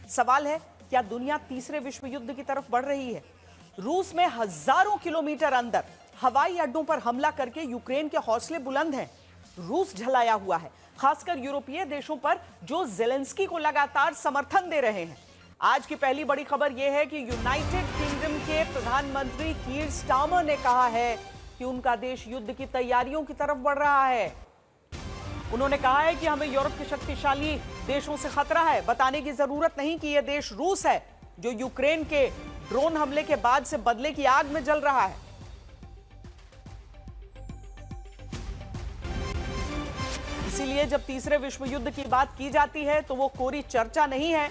सवाल है, क्या दुनिया तीसरे विश्व युद्ध की तरफ बढ़ रही है? रूस में हजारों किलोमीटर अंदर हवाई अड्डों पर हमला करके यूक्रेन के हौसले बुलंद हैं। रूस झलाया हुआ है, खासकर यूरोपीय देशों पर जो जेलेंस्की को लगातार समर्थन दे रहे हैं। आज की पहली बड़ी खबर यह है कि यूनाइटेड किंगडम के प्रधानमंत्री कीर स्टारमर ने कहा है कि उनका देश युद्ध की तैयारियों की तरफ बढ़ रहा है। उन्होंने कहा है कि हमें यूरोप के शक्तिशाली देशों से खतरा है। बताने की जरूरत नहीं कि यह देश रूस है जो यूक्रेन के ड्रोन हमले के बाद से बदले की आग में जल रहा है। इसीलिए जब तीसरे विश्व युद्ध की बात की जाती है तो वो कोरी चर्चा नहीं है।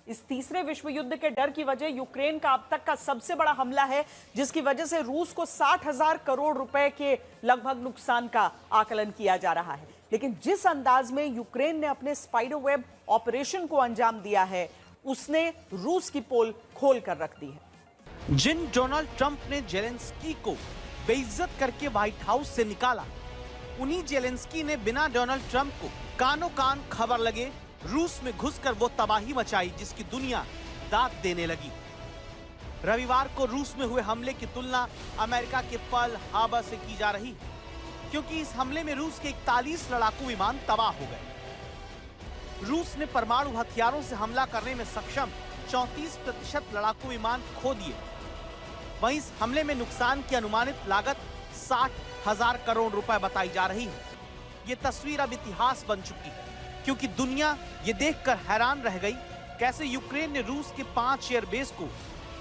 इस तीसरे विश्व युद्ध के डर की वजह यूक्रेन का अब तक का सबसे बड़ा हमला है, जिसकी वजह से रूस को 60,000 करोड़ रुपए के लगभग नुकसान का आकलन किया जा रहा है। लेकिन जिस अंदाज में यूक्रेन ने अपने स्पाइडर वेब ऑपरेशन को अंजाम दिया है, उसने रूस की पोल खोल कर रख दी है। जिन डोनाल्ड ट्रंप ने जेलेंस्की को बेइज्जत करके व्हाइट हाउस से निकाला, उन्हीं जेलेंस्की ने बिना डोनाल्ड ट्रंप को कानों कान खबर लगे रूस में घुसकर वो तबाही मचाई जिसकी दुनिया दाद देने लगी। रविवार को रूस में हुए हमले की तुलना अमेरिका के पर्ल हार्बर से की जा रही है, क्योंकि इस हमले में रूस के 41 लड़ाकू विमान तबाह हो गए। रूस ने परमाणु हथियारों से हमला करने में सक्षम 34% लड़ाकू विमान खो दिए। वहीं इस हमले में नुकसान की अनुमानित लागत 60,000 करोड़ रुपए बताई जा रही है। ये तस्वीर अब इतिहास बन चुकी है, क्योंकि दुनिया ये देखकर हैरान रह गई कैसे यूक्रेन ने रूस के 5 एयरबेस को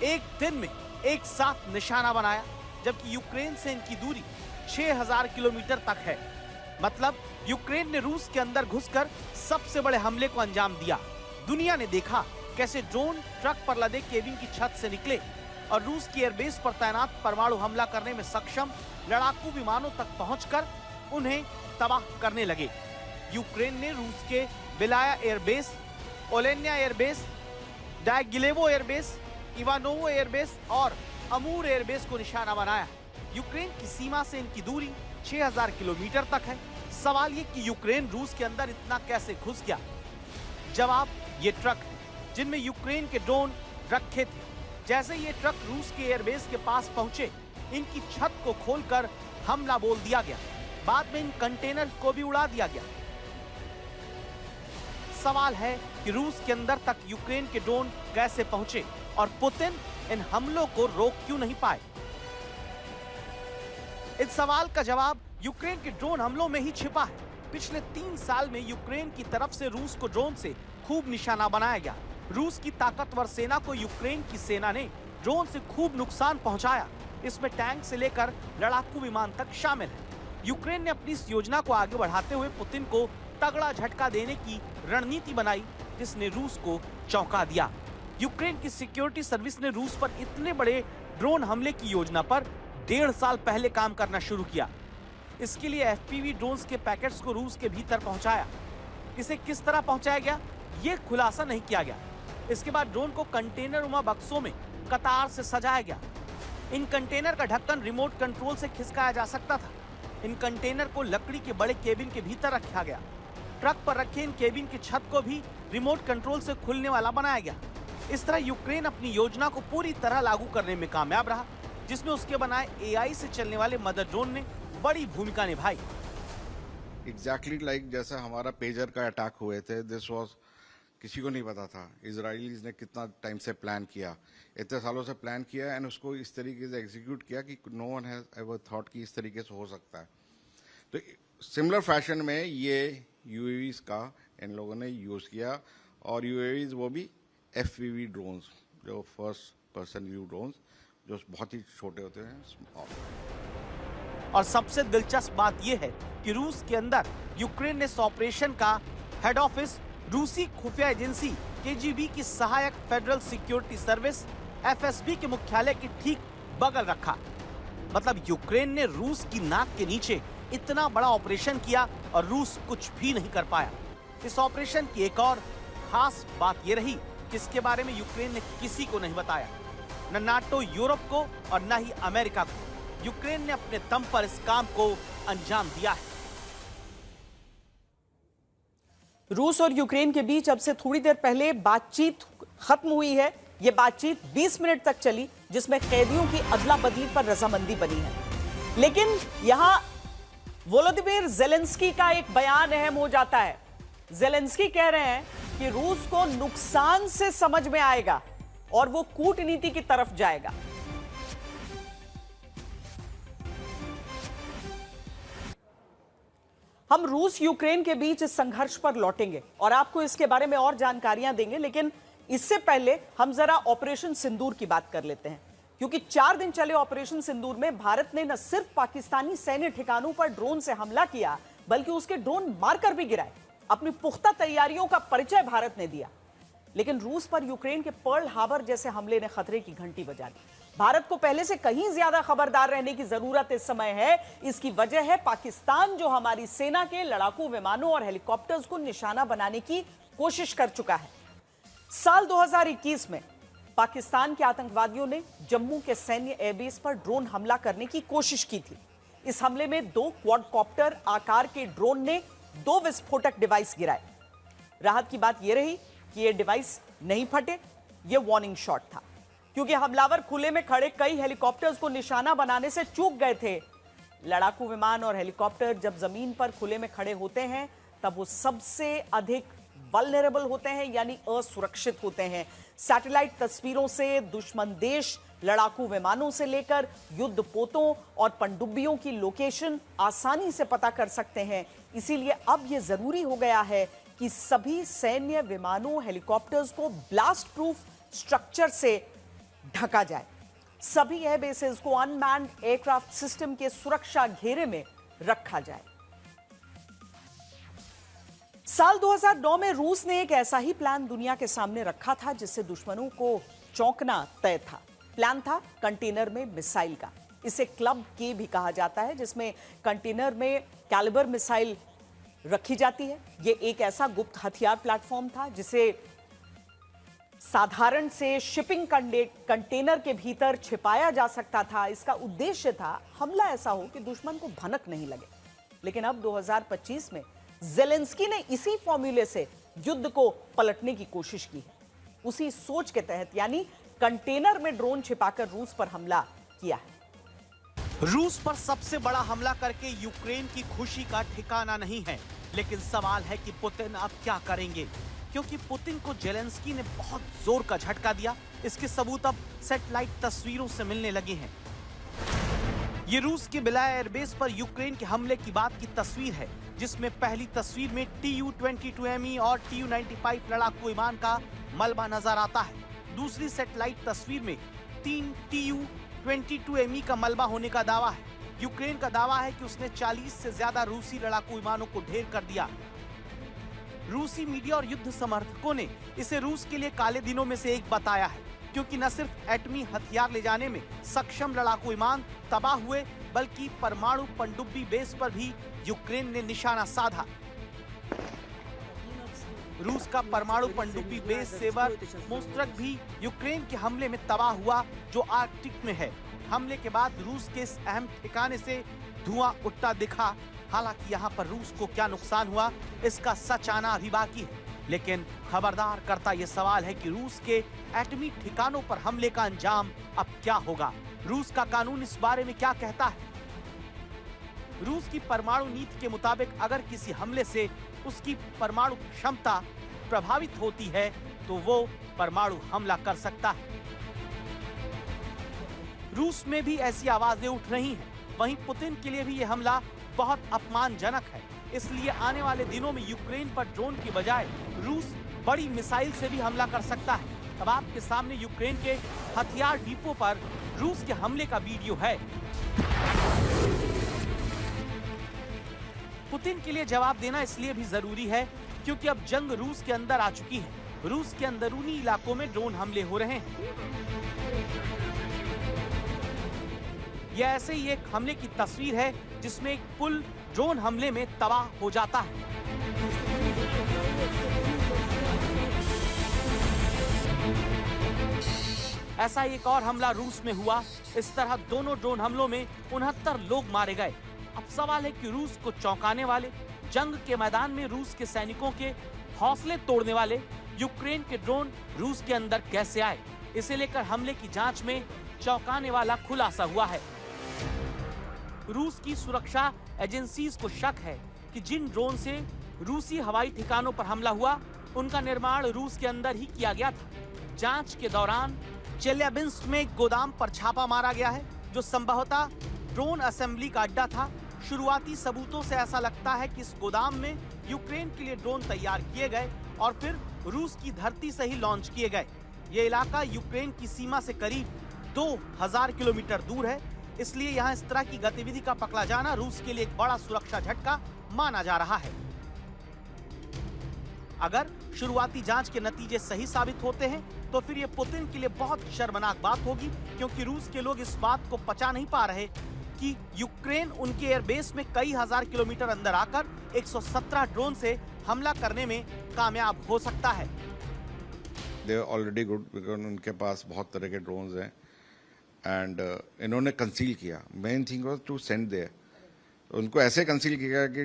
एक दिन में एक साथ निशाना बनाया, जबकि यूक्रेन से इनकी दूरी 6,000 किलोमीटर तक है। मतलब यूक्रेन ने रूस के अंदर घुसकर सबसे बड़े हमले को अंजाम दिया। दुनिया ने देखा कैसे ड्रोन ट्रक पर लदे केबिन की छत से निकले और रूस की एयरबेस पर तैनात परमाणु हमला करने में सक्षम लड़ाकू विमानों तक पहुंचकर उन्हें तबाह करने लगे। यूक्रेन ने रूस के Belaya airbase, Olenya airbase, Diaghilevo airbase, Ivanovo airbase और अमूर एयरबेस को निशाना बनाया। यूक्रेन की सीमा से इनकी दूरी 6,000 किलोमीटर तक है। सवाल ये कि यूक्रेन रूस के अंदर इतना कैसे घुस गया? जवाब, ये ट्रक जिनमें यूक्रेन के ड्रोन रखे थे। जैसे ये ट्रक रूस के एयरबेस के पास पहुंचे, इनकी छत को खोलकर हमला बोल दिया गया। बाद में इन कंटेनर को भी उड़ा दिया गया। सवाल है कि रूस के अंदर तक यूक्रेन के ड्रोन कैसे पहुंचे और पुतिन इन हमलों को रोक क्यों नहीं पाए? इस सवाल का जवाब यूक्रेन के ड्रोन हमलों में ही छिपा है। पिछले 3 साल में यूक्रेन की तरफ से रूस को ड्रोन से खूब निशाना बनाया गया। रूस की ताकतवर सेना को यूक्रेन की सेना ने ड्रोन से खूब नुकसान पहुंचाया। इसमें टैंक से लेकर लड़ाकू विमान तक शामिल है। यूक्रेन ने अपनी इस योजना को आगे बढ़ाते हुए पुतिन को तगड़ा झटका देने की रणनीति बनाई, जिसने रूस को चौंका दिया। यूक्रेन की सिक्योरिटी सर्विस ने रूस पर इतने बड़े ड्रोन हमले की योजना पर 1.5 साल पहले काम करना शुरू किया। इसके लिए एफपीवी ड्रोन्स के पैकेट्स को रूस के भीतर पहुंचाया। इसे किस तरह पहुंचाया गया, ये खुलासा नहीं किया गया। इसके बाद ड्रोन को कंटेनर बक्सों में कतार से सजाया गया। इन कंटेनर का ढक्कन रिमोट कंट्रोल से खिसकाया जा सकता था। इन कंटेनर को लकड़ी के बड़े केबिन के भीतर रखा गया। ट्रक पर रखे इन केबिन की छत को भी रिमोट कंट्रोल से खुलने वाला बनाया गया। इस तरह यूक्रेन अपनी योजना को पूरी तरह लागू करने में कामयाब रहा, जिसमें उसके बनाए एआई से चलने वाले मदर ड्रोन ने बड़ी भूमिका निभाई। एग्जैक्टली लाइक जैसा हमारा पेजर का अटैक हुए थे, दिस वाज किसी को नहीं पता था। इजराइलीज ने कितना टाइम से प्लान किया, इतने सालों से प्लान किया एंड उसको इस तरीके से एग्जीक्यूट किया कि no one has ever thought कि इस तरीके से हो सकता है। तो सिमिलर फैशन में ये यूएवीज का इन लोगों ने यूज किया, और यूएवीज वो भी एफपीवी ड्रोन्स, जो फर्स्ट पर्सन व्यू ड्रोन्स, जो बहुत ही छोटे होते हैं, स्मॉल। और सबसे दिलचस्प बात यह है कि रूस के अंदर यूक्रेन ने इस ऑपरेशन का हेड ऑफिस रूसी खुफिया एजेंसी केजीबी की सहायक फेडरल सिक्योरिटी सर्विस एफएसबी के मुख्यालय के ठीक बगल रखा। मतलब यूक्रेन ने रूस की नाक के नीचे इतना बड़ा ऑपरेशन किया और रूस कुछ भी नहीं कर पाया। इस ऑपरेशन की एक और खास बात यह रही कि इसके बारे में यूक्रेन ने किसी को नहीं बताया, न नाटो यूरोप को और न ही अमेरिका को। यूक्रेन ने अपने दम पर इस काम को अंजाम दिया है। रूस और यूक्रेन के बीच अब से थोड़ी देर पहले बातचीत खत्म हुई है। यह बातचीत 20 मिनट तक चली, जिसमें कैदियों की अदला बदली पर रजामंदी बनी है। लेकिन यहां वोलोदिमीर ज़ेलेंस्की का एक बयान अहम हो जाता है। ज़ेलेंस्की कह रहे हैं कि रूस को नुकसान से समझ में आएगा और वो कूटनीति की तरफ जाएगा। हम रूस यूक्रेन के बीच इस संघर्ष पर लौटेंगे और आपको इसके बारे में और जानकारियां देंगे, लेकिन इससे पहले हम जरा ऑपरेशन सिंदूर की बात कर लेते हैं, क्योंकि 4 दिन चले ऑपरेशन सिंदूर में भारत ने न सिर्फ पाकिस्तानी सैन्य ठिकानों पर ड्रोन से हमला किया, बल्कि उसके ड्रोन मारकर भी गिराए। अपनी पुख्ता तैयारियों का परिचय भारत ने दिया। लेकिन रूस पर यूक्रेन के पर्ल हार्बर जैसे हमले ने खतरे की घंटी बजा दी। भारत को पहले से कहीं ज्यादा खबरदार रहने की जरूरत इस समय है। इसकी वजह है पाकिस्तान, जो हमारी सेना के लड़ाकू विमानों और हेलीकॉप्टर्स को निशाना बनाने की कोशिश कर चुका है। साल 2021 में पाकिस्तान के आतंकवादियों ने जम्मू के सैन्य एयरबेस पर ड्रोन हमला करने की कोशिश की थी। इस हमले में 2 क्वाडकॉप्टर आकार के ड्रोन ने 2 विस्फोटक डिवाइस गिराए। राहत की बात यह रही कि ये डिवाइस नहीं फटे। ये वार्निंग शॉट था, क्योंकि हमलावर खुले में खड़े कई हेलीकॉप्टर्स को निशाना बनाने से चूक गए थे। लड़ाकू विमान और हेलीकॉप्टर जब जमीन पर खुले में खड़े होते हैं, तब वो सबसे अधिक वल्नरेबल होते हैं, यानी असुरक्षित होते हैं। सैटेलाइट तस्वीरों से दुश्मन देश लड़ाकू विमानों से लेकर युद्धपोतों और पनडुब्बियों की लोकेशन आसानी से पता कर सकते हैं। इसीलिए अब यह जरूरी हो गया है कि सभी सैन्य विमानों, हेलीकॉप्टर्स को ब्लास्ट प्रूफ स्ट्रक्चर से ढका जाए। सभी एयरबेसेस को अनमैन्ड एयरक्राफ्ट सिस्टम के सुरक्षा घेरे में रखा जाए। साल 2009 में रूस ने एक ऐसा ही प्लान दुनिया के सामने रखा था, जिससे दुश्मनों को चौंकना तय था। प्लान था कंटेनर में मिसाइल का। इसे क्लब के भी कहा जाता है, जिसमें कंटेनर में कैलिबर मिसाइल रखी जाती है। यह एक ऐसा गुप्त हथियार प्लेटफॉर्म था जिसे साधारण से शिपिंग कंटेनर के भीतर छिपाया जा सकता था। इसका उद्देश्य था हमला ऐसा हो कि दुश्मन को भनक नहीं लगे। लेकिन अब 2025 में ज़ेलेंस्की ने इसी फॉर्मूले से युद्ध को पलटने की कोशिश की है। उसी सोच के तहत, यानी कंटेनर में ड्रोन छिपाकर रूस पर हमला किया है। रूस पर सबसे बड़ा हमला करके यूक्रेन की खुशी का ठिकाना नहीं है, लेकिन सवाल है कि पुतिन अब क्या करेंगे, क्योंकि पुतिन को ज़ेलेंस्की ने बहुत जोर का झटका दिया। इसके सबूत अब सैटेलाइट तस्वीरों से मिलने लगे हैं। ये रूस के बिलाया एयरबेस पर यूक्रेन के हमले की बात की तस्वीर है, जिसमें पहली तस्वीर में Tu-22Me और Tu-95 लड़ाकू विमान का मलबा नजर आता है। दूसरी सैटेलाइट तस्वीर में 3 Tu-22Me का मलबा होने का दावा है। यूक्रेन का दावा है कि उसने 40 से ज्यादा रूसी लड़ाकू विमानों को ढेर कर दिया। रूसी मीडिया और युद्ध समर्थकों ने इसे रूस के लिए काले दिनों में से एक बताया है, क्योंकि न सिर्फ एटमी हथियार ले जाने में सक्षम लड़ाकू विमान तबाह हुए, बल्कि परमाणु पनडुब्बी बेस पर भी यूक्रेन ने निशाना साधा। रूस का परमाणु पनडुब्बी बेस सेवर मोस्त्रक भी यूक्रेन के हमले में तबाह हुआ, जो आर्कटिक में है। हमले के बाद रूस के इस अहम ठिकाने से धुआं उठता दिखा। हालांकि यहाँ पर रूस को क्या नुकसान हुआ, इसका सच आना अभी बाकी है। लेकिन खबरदार करता यह सवाल है कि रूस के एटमी ठिकानों पर हमले का अंजाम अब क्या होगा। रूस का कानून इस बारे में क्या कहता है? रूस की परमाणु नीति के मुताबिक अगर किसी हमले से उसकी परमाणु क्षमता प्रभावित होती है, तो वो परमाणु हमला कर सकता है। रूस में भी ऐसी आवाजें उठ रही हैं। वहीं पुतिन के लिए भी यह हमला बहुत अपमानजनक है। इसलिए आने वाले दिनों में यूक्रेन पर ड्रोन की बजाय रूस बड़ी मिसाइल से भी हमला कर सकता है। अब आपके सामने यूक्रेन के हथियार डिपो पर रूस के हमले का वीडियो है। पुतिन के लिए जवाब देना इसलिए भी जरूरी है क्योंकि अब जंग रूस के अंदर आ चुकी है। रूस के अंदरूनी इलाकों में ड्रोन हमले हो रहे हैं। यह ऐसे ही एक हमले की तस्वीर है जिसमें एक पुल ड्रोन हमले में तबाह हो जाता है। ऐसा एक और हमला रूस में हुआ। इस तरह दोनों ड्रोन हमलों में 69 लोग मारे गए। अब सवाल है कि रूस को चौंकाने वाले जंग के मैदान में रूस के सैनिकों के हौसले तोड़ने वाले यूक्रेन के ड्रोन रूस के अंदर कैसे आए, इसे लेकर हमले की जांच में चौंकाने वाला खुलासा हुआ है। रूस की सुरक्षा एजेंसीज को शक है कि जिन ड्रोन से रूसी हवाई ठिकानों पर हमला हुआ उनका निर्माण रूस के अंदर ही किया गया था। जांच के दौरान चेल्याबिंस्क में एक गोदाम पर छापा मारा गया है जो संभवतः ड्रोन असेंबली का अड्डा था। शुरुआती सबूतों से ऐसा लगता है कि इस गोदाम में यूक्रेन के लिए ड्रोन तैयार किए गए और फिर रूस की धरती से ही लॉन्च किए गए। ये इलाका यूक्रेन की सीमा से करीब 2000 किलोमीटर दूर है, इसलिए यहाँ इस तरह की गतिविधि का पकड़ा जाना रूस के लिए एक बड़ा सुरक्षा झटका माना जा रहा है। अगर शुरुआती जांच के नतीजे सही साबित होते हैं तो फिर ये पुतिन के लिए बहुत शर्मनाक बात होगी, क्योंकि रूस के लोग इस बात को पचा नहीं पा रहे कि यूक्रेन उनके एयरबेस में कई हजार किलोमीटर अंदर आकर 117 ड्रोन से हमला करने में कामयाब हो सकता है। दे आर ऑलरेडी गुड, उनके पास बहुत तरह के ड्रोन्स हैं एंड इन्होंने कंसील किया। Main thing was to send there, उनको ऐसे कंसील किया कि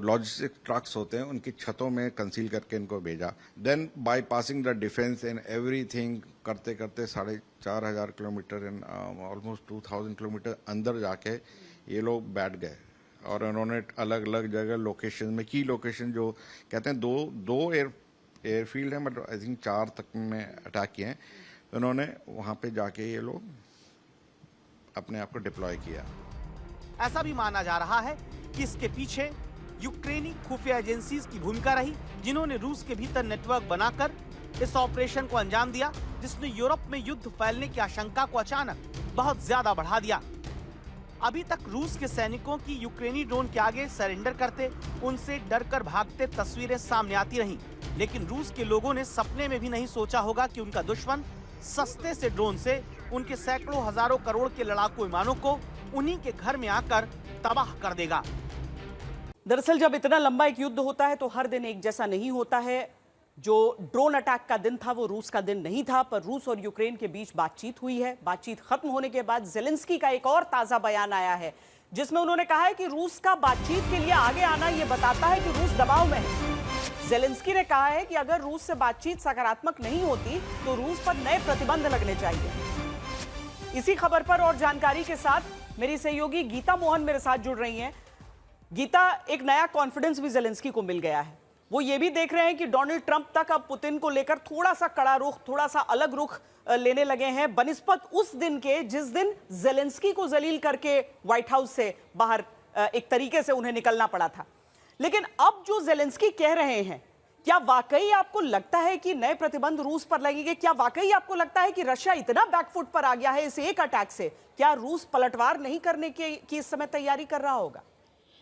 लॉजिस्टिक ट्रक्स होते हैं उनकी छतों में कंसील करके इनको भेजा। Then by passing the defence and everything करते करते 4500 किलोमीटर इन ऑलमोस्ट 2000 किलोमीटर अंदर जाके ये लोग बैठ गए और उन्होंने अलग अलग जगह लोकेशन में की लोकेशन जो कहते हैं दो एयरफील्ड हैं, बट आई थिंक 4 तक में अटैक किए हैं। उन्होंने वहाँ पे जाके ये लोग अपने आप को डिप्लॉय किया। ऐसा भी माना जा रहा है कि इसके पीछे यूक्रेनी खुफिया एजेंसीज की भूमिका रही, जिन्होंने रूस के भीतर नेटवर्क बनाकर इस ऑपरेशन को अंजाम दिया, जिसने यूरोप में युद्ध फैलने की आशंका को अचानक बहुत ज्यादा बढ़ा दिया। अभी तक रूस के सैनिकों की यूक्रेनी ड्रोन के आगे सरेंडर करते, उनसे डरकर भागते तस्वीरें सामने आती रहीं, लेकिन रूस के लोगों ने सपने में भी नहीं सोचा होगा कि उनका दुश्मन सस्ते से ड्रोन से उनके सैकड़ों हजारों करोड़ के लड़ाकू विमानों को उन्हीं के घर में आकर तबाह कर देगा। दरअसल जब इतना लंबा एक युद्ध होता है तो हर दिन एक जैसा नहीं होता है। जो ड्रोन अटैक का दिन था वो रूस का दिन नहीं था, पर रूस और यूक्रेन के बीच बातचीत हुई है। बातचीत खत्म होने के बाद ज़ेलेंस्की का एक और ताजा बयान आया है जिसमें उन्होंने कहा है कि रूस का बातचीत के लिए आगे आना ये बताता है कि रूस दबाव में है। ज़ेलेंस्की ने कहा है कि अगर रूस से बातचीत सकारात्मक नहीं होती तो रूस पर नए प्रतिबंध लगने चाहिए। इसी खबर पर और जानकारी के साथ मेरी सहयोगी गीता मोहन मेरे साथ जुड़ रही हैं। गीता, एक नया कॉन्फिडेंस भी ज़ेलेंस्की को मिल गया है। वो ये भी देख रहे हैं कि डोनाल्ड ट्रंप तक अब पुतिन को लेकर थोड़ा सा कड़ा रुख, थोड़ा सा अलग रुख लेने लगे हैं, बनिस्बत उस दिन के जिस दिन ज़ेलेंस्की को जलील करके व्हाइट हाउस से बाहर एक तरीके से उन्हें निकलना पड़ा था। लेकिन अब जो ज़ेलेंस्की कह रहे हैं, क्या वाकई आपको लगता है कि नए प्रतिबंध रूस पर लगेंगे? क्या वाकई आपको लगता है कि रशिया इतना बैकफुट पर आ गया है इस एक अटैक से? क्या रूस पलटवार नहीं करने की इस समय तैयारी कर रहा होगा?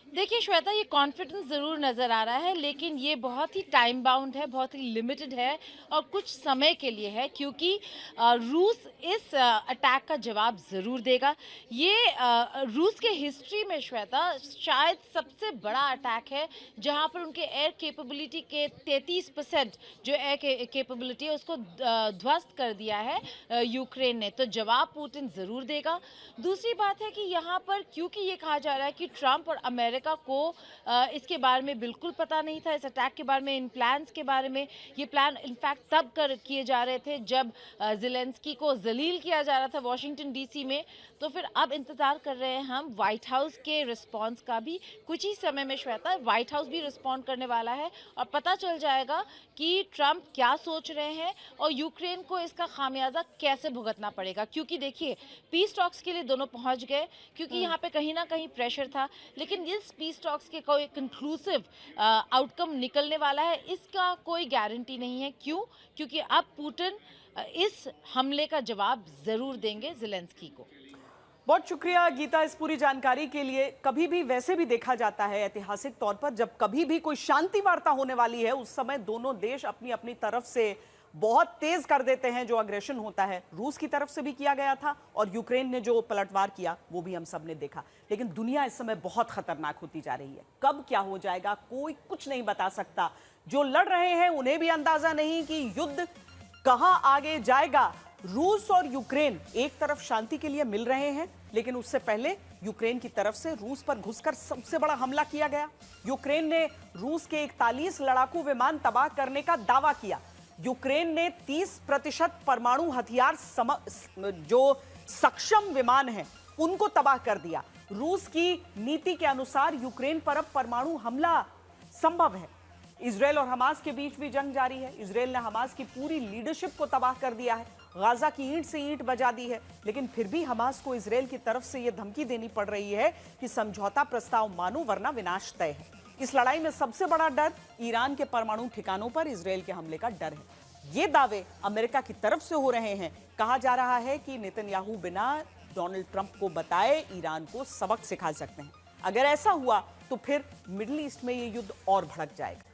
देखिए श्वेता, ये कॉन्फिडेंस ज़रूर नज़र आ रहा है, लेकिन ये बहुत ही टाइम बाउंड है, बहुत ही लिमिटेड है और कुछ समय के लिए है, क्योंकि रूस इस अटैक का जवाब ज़रूर देगा। ये रूस के हिस्ट्री में श्वेता शायद सबसे बड़ा अटैक है जहां पर उनके एयर कैपेबिलिटी के 33% जो एयर कैपेबिलिटी है उसको ध्वस्त कर दिया है यूक्रेन ने। तो जवाब पुतिन ज़रूर देगा। दूसरी बात है कि यहाँ पर क्योंकि ये कहा जा रहा है कि ट्रंप और अमेरिका को इसके बारे में बिल्कुल पता नहीं था, इस अटैक के बारे में, इन प्लान्स के बारे में। ये प्लान इनफैक्ट तब किए जा रहे थे जब ज़ेलेंस्की को जलील किया जा रहा था वॉशिंगटन डीसी में। तो फिर अब इंतज़ार कर रहे हैं हम व्हाइट हाउस के रिस्पांस का भी। कुछ ही समय में श्वेता व्हाइट हाउस भी रिस्पॉन्ड करने वाला है और पता चल जाएगा कि ट्रंप क्या सोच रहे हैं और यूक्रेन को इसका खामियाजा कैसे भुगतना पड़ेगा। क्योंकि देखिए, पीस टॉक्स के लिए दोनों पहुंच गए, क्योंकि यहाँ पे कहीं ना कहीं प्रेशर था, लेकिन इस पीस टॉक्स के कोई कंक्लूसिव आउटकम निकलने वाला है इसका कोई गारंटी नहीं है। क्यों? क्योंकि अब पुतिन इस हमले का जवाब जरूर देंगे ज़ेलेंस्की को। बहुत शुक्रिया गीता इस पूरी जानकारी के लिए। कभी भी वैसे भी देखा जाता है ऐतिहासिक तौर पर, जब कभी भी कोई शांति वार्ता होने वाली है उस समय दोनों देश अपनी अपनी तरफ से बहुत तेज कर देते हैं जो अग्रेशन होता है। रूस की तरफ से भी किया गया था और यूक्रेन ने जो पलटवार किया वो भी हम सब ने देखा। लेकिन दुनिया इस समय बहुत खतरनाक होती जा रही है। कब क्या हो जाएगा कोई कुछ नहीं बता सकता। जो लड़ रहे हैं उन्हें भी अंदाजा नहीं कि युद्ध कहां आगे जाएगा। रूस और यूक्रेन एक तरफ शांति के लिए मिल रहे हैं, लेकिन उससे पहले यूक्रेन की तरफ से रूस पर घुसकर सबसे बड़ा हमला किया गया। यूक्रेन ने रूस के 41 लड़ाकू विमान तबाह करने का दावा किया। यूक्रेन ने 30% परमाणु हथियार जो सक्षम विमान हैं उनको तबाह कर दिया। रूस की नीति के अनुसार यूक्रेन पर अब परमाणु हमला संभव है। इजरायल और हमास के बीच भी जंग जारी है। इजरायल ने हमास की पूरी लीडरशिप को तबाह कर दिया है, गाजा की ईंट से ईंट बजा दी है, लेकिन फिर भी हमास को इजरायल की तरफ से यह धमकी देनी पड़ रही है कि समझौता प्रस्ताव मानो वरना विनाश तय है। इस लड़ाई में सबसे बड़ा डर ईरान के परमाणु ठिकानों पर इजरायल के हमले का डर है। ये दावे अमेरिका की तरफ से हो रहे हैं। कहा जा रहा है कि नेतन्याहू बिना डोनाल्ड ट्रंप को बताए ईरान को सबक सिखा सकते हैं। अगर ऐसा हुआ तो फिर मिडिल ईस्ट में यह युद्ध और भड़क जाएगा।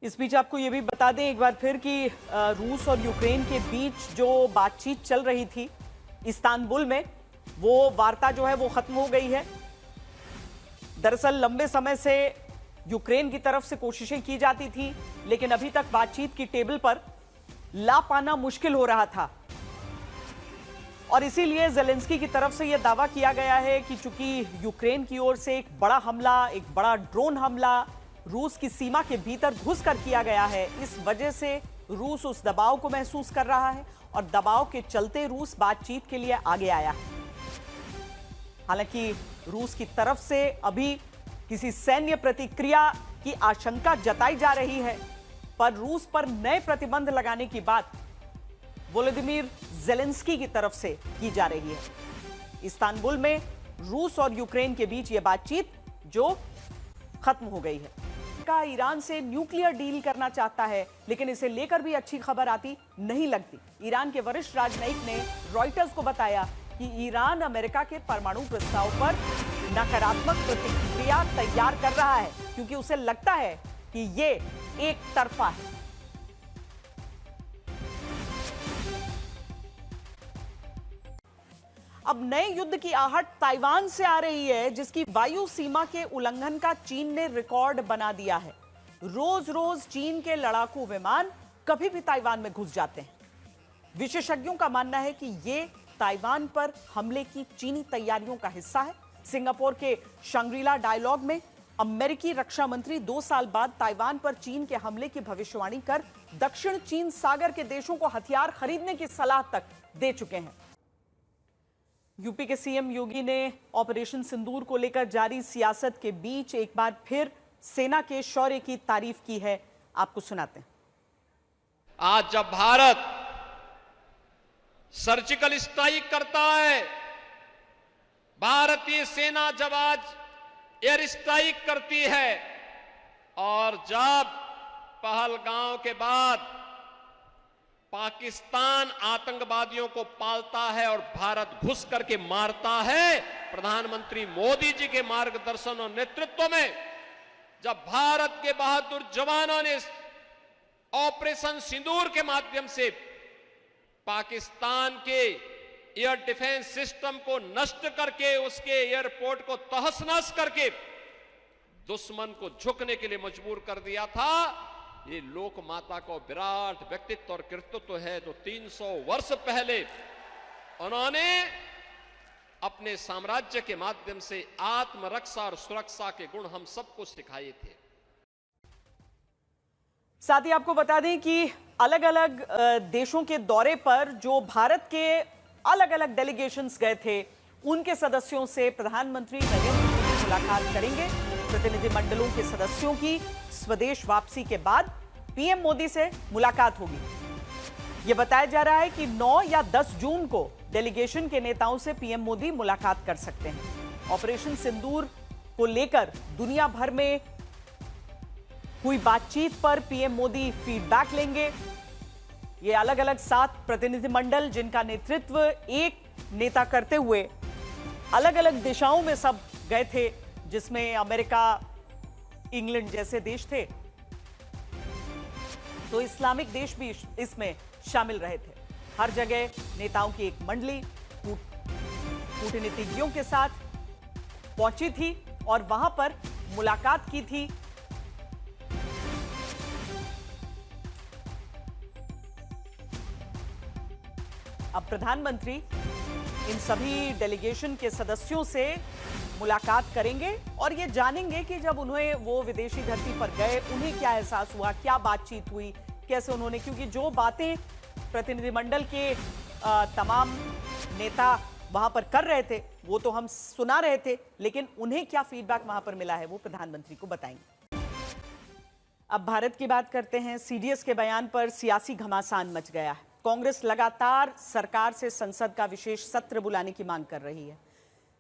इस बीच आपको यह भी बता दें एक बार फिर कि रूस और यूक्रेन के बीच जो बातचीत चल रही थी इस्तांबुल में, वो वार्ता जो है वो खत्म हो गई है। दरअसल लंबे समय से यूक्रेन की तरफ से कोशिशें की जाती थी, लेकिन अभी तक बातचीत की टेबल पर ला पाना मुश्किल हो रहा था और इसीलिए ज़ेलेंस्की की तरफ से यह दावा किया गया है कि चूंकि यूक्रेन की ओर से एक बड़ा हमला, एक बड़ा ड्रोन हमला रूस की सीमा के भीतर घुसकर किया गया है, इस वजह से रूस उस दबाव को महसूस कर रहा है और दबाव के चलते रूस बातचीत के लिए आगे आया है। हालांकि रूस की तरफ से अभी किसी सैन्य प्रतिक्रिया की आशंका जताई जा रही है, पर रूस पर नए प्रतिबंध लगाने की बात वोलोदिमीर ज़ेलेंस्की की तरफ से की जा रही है। इस्तांबुल में रूस और यूक्रेन के बीच यह बातचीत जो खत्म हो गई है। का ईरान से न्यूक्लियर डील करना चाहता है, लेकिन इसे लेकर भी अच्छी खबर आती नहीं लगती। ईरान के वरिष्ठ राजनयिक ने रॉयटर्स को बताया कि ईरान अमेरिका के परमाणु प्रस्ताव पर नकारात्मक प्रतिक्रिया तैयार कर रहा है, क्योंकि उसे लगता है कि ये एक तरफा है। अब नए युद्ध की आहट ताइवान से आ रही है, जिसकी वायु सीमा के उल्लंघन का चीन ने रिकॉर्ड बना दिया है। रोज रोज चीन के लड़ाकू विमान कभी भी ताइवान में घुस जाते हैं। विशेषज्ञों का मानना है कि ये ताइवान पर हमले की चीनी तैयारियों का हिस्सा है। सिंगापुर के शंग्रीला डायलॉग में अमेरिकी रक्षा मंत्री 2 साल बाद ताइवान पर चीन के हमले की भविष्यवाणी कर दक्षिण चीन सागर के देशों को हथियार खरीदने की सलाह तक दे चुके हैं। यूपी के सीएम योगी ने ऑपरेशन सिंदूर को लेकर जारी सियासत के बीच एक बार फिर सेना के शौर्य की तारीफ की है। आपको सुनाते हैं। आज जब भारत सर्जिकल स्ट्राइक करता है, भारतीय सेना जब आज एयर स्ट्राइक करती है और जब पहलगांव के बाद पाकिस्तान आतंकवादियों को पालता है और भारत घुस करके मारता है, प्रधानमंत्री मोदी जी के मार्गदर्शन और नेतृत्व में जब भारत के बहादुर जवानों ने ऑपरेशन सिंदूर के माध्यम से पाकिस्तान के एयर डिफेंस सिस्टम को नष्ट करके उसके एयरपोर्ट को तहस-नहस करके दुश्मन को झुकने के लिए मजबूर कर दिया था, ये लोक माता का विराट व्यक्तित्व और कृतित्व है। तो 300 वर्ष पहले उन्होंने अपने साम्राज्य के माध्यम से आत्मरक्षा और सुरक्षा के गुण हम सबको सिखाए थे। साथ ही आपको बता दें कि अलग अलग देशों के दौरे पर जो भारत के अलग अलग डेलीगेशंस गए थे, उनके सदस्यों से प्रधानमंत्री नरेंद्र मोदी मुलाकात करेंगे। प्रतिनिधिमंडलों के सदस्यों की स्वदेश वापसी के बाद पीएम मोदी से मुलाकात होगी। यह बताया जा रहा है कि 9 या 10 जून को डेलीगेशन के नेताओं से पीएम मोदी मुलाकात कर सकते हैं। ऑपरेशन सिंदूर को लेकर दुनिया भर में हुई बातचीत पर पीएम मोदी फीडबैक लेंगे। ये अलग अलग 7 प्रतिनिधिमंडल जिनका नेतृत्व एक नेता करते हुए अलग अलग दिशाओं में सब गए थे, जिसमें अमेरिका, इंग्लैंड जैसे देश थे, तो इस्लामिक देश भी इसमें शामिल रहे थे। हर जगह नेताओं की एक मंडली कूटनीतिज्ञों के साथ पहुंची थी और वहां पर मुलाकात की थी। अब प्रधानमंत्री इन सभी डेलीगेशन के सदस्यों से मुलाकात करेंगे और ये जानेंगे कि जब उन्हें वो विदेशी धरती पर गए उन्हें क्या एहसास हुआ, क्या बातचीत हुई, कैसे उन्होंने, क्योंकि जो बातें प्रतिनिधिमंडल के तमाम नेता वहां पर कर रहे थे वो तो हम सुना रहे थे, लेकिन उन्हें क्या फीडबैक वहां पर मिला है वो प्रधानमंत्री को बताएंगे। अब भारत की बात करते हैं। सीडीएस के बयान पर सियासी घमासान मच गया है। कांग्रेस लगातार सरकार से संसद का विशेष सत्र बुलाने की मांग कर रही है।